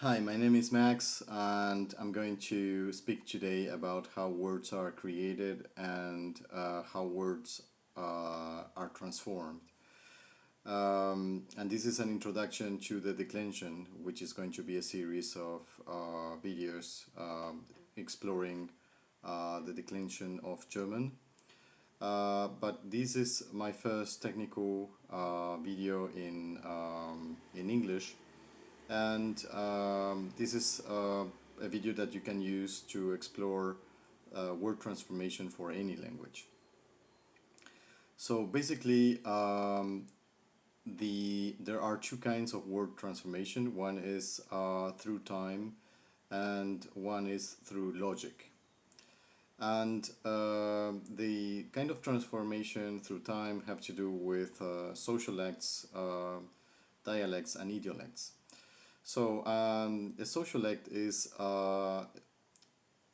Hi, my name is Max, and I'm going to speak today about how words are created and how words are transformed. And this is an introduction to the Declension, which is going to be a series of videos exploring the declension of German. But this is my first technical video in English, and this is a video that you can use to explore word transformation for any language. So basically, there are two kinds of word transformation. One is through time, and one is through logic. And the kind of transformation through time have to do with social acts, dialects, and idiolects. So a sociolect is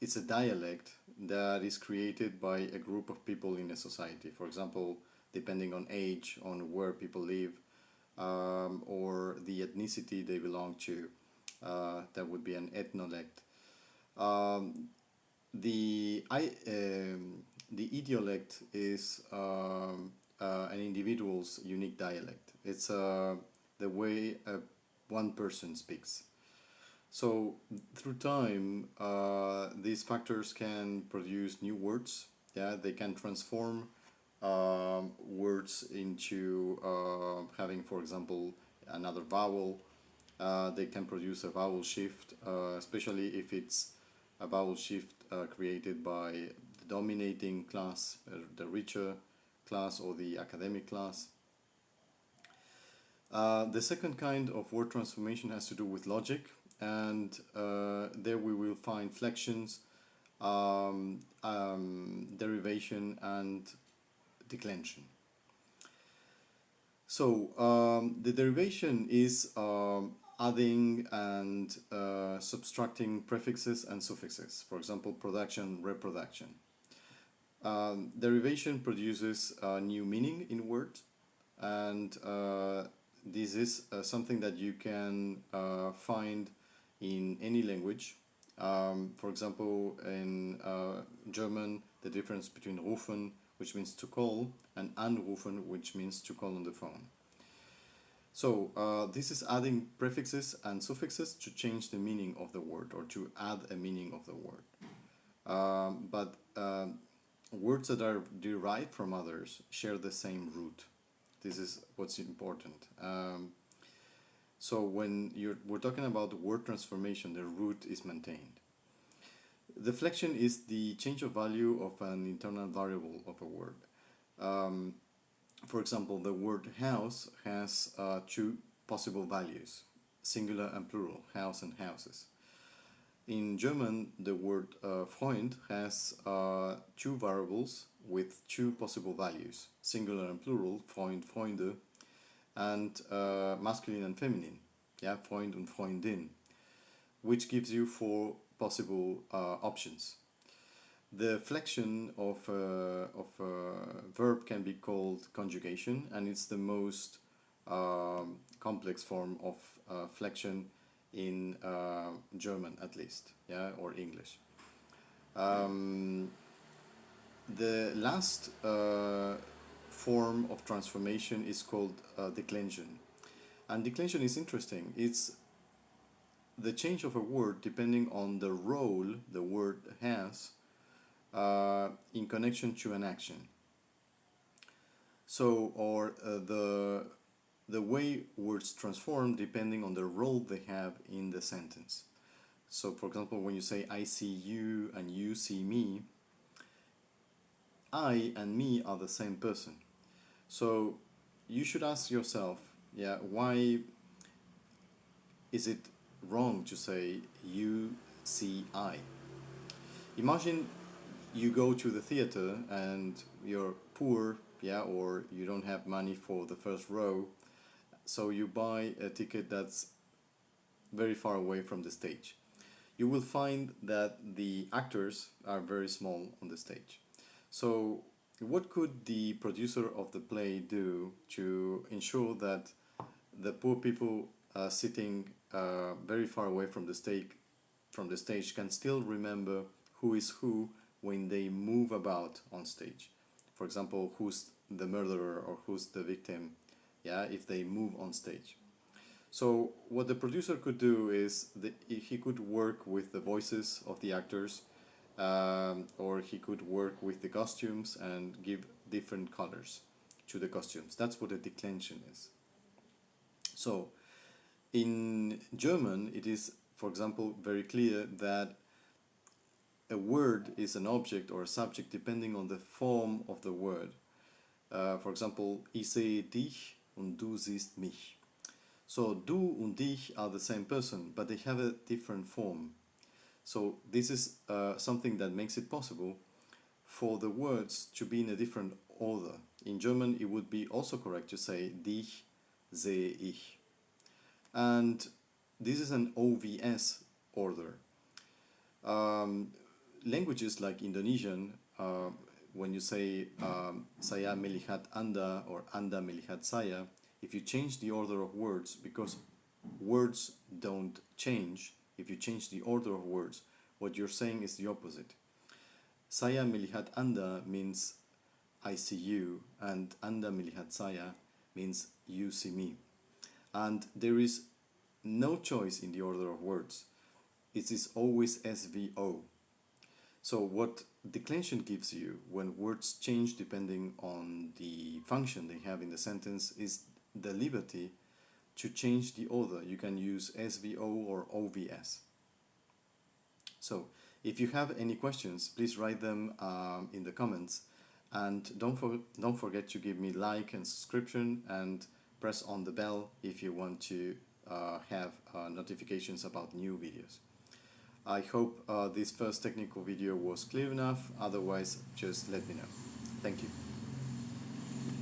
it's a dialect that is created by a group of people in a society. For example, depending on age, on where people live, or the ethnicity they belong to, that would be an ethnolect. Um, the idiolect is an individual's unique dialect. It's the way one person speaks. So through time, these factors can produce new words. Yeah, they can transform words into having, for example, another vowel. They can produce a vowel shift, especially if it's a vowel shift created by the dominating class, the richer class, or the academic class. The second kind of word transformation has to do with logic, and there we will find flexions, derivation, and declension. So the derivation is adding and subtracting prefixes and suffixes. For example, production, reproduction. Derivation produces new meaning in words, and this is something that you can find in any language. For example, in German, the difference between rufen, which means to call, and anrufen, which means to call on the phone. So this is adding prefixes and suffixes to change the meaning of the word or to add a meaning of the word. But words that are derived from others share the same root. This is what's important. So when we're talking about word transformation, the root is maintained. Deflection is the change of value of an internal variable of a word. For example, the word house has two possible values, singular and plural, house and houses. In German, the word Freund has two variables with two possible values, singular and plural, Freund, Freunde, and masculine and feminine, yeah, Freund und Freundin, which gives you four possible options. The flexion of a verb can be called conjugation, and it's the most complex form of flexion in German, at least, yeah, or English. The last form of transformation is called declension, and declension is interesting. It's the change of a word depending on the role the word has in connection to an action. So, or the way words transform depending on the role they have in the sentence. So, for example, when you say I see you and you see me, I and me are the same person. So, you should ask yourself, yeah, why is it wrong to say you see I? Imagine you go to the theater and you're poor, yeah, or you don't have money for the first row, so you buy a ticket that's very far away from the stage. You will find that the actors are very small on the stage. So, what could the producer of the play do to ensure that the poor people sitting very far away from the stage can still remember who is who when they move about on stage. For example, who's the murderer or who's the victim, yeah, if they move on stage. So what the producer could do is he could work with the voices of the actors, or he could work with the costumes and give different colors to the costumes. That's what a declension is. So in German, it is, for example, very clear that a word is an object or a subject depending on the form of the word. For example, ich sehe dich und du siehst mich. So du und ich are the same person, but they have a different form. So this is something that makes it possible for the words to be in a different order. In German, it would be also correct to say dich sehe ich. And this is an OVS order. Languages like Indonesian, when you say saya melihat anda or anda melihat saya, if you change the order of words, because words don't change, if you change the order of words, what you're saying is the opposite. Saya melihat anda means I see you, and anda melihat saya means you see me. And there is no choice in the order of words. It is always SVO. So what declension gives you when words change depending on the function they have in the sentence is the liberty to change the order. You can use SVO or OVS. So if you have any questions, please write them in the comments, and don't forget to give me like and subscription, and press on the bell if you want to have notifications about new videos. I hope this first technical video was clear enough. Otherwise, just let me know. Thank you.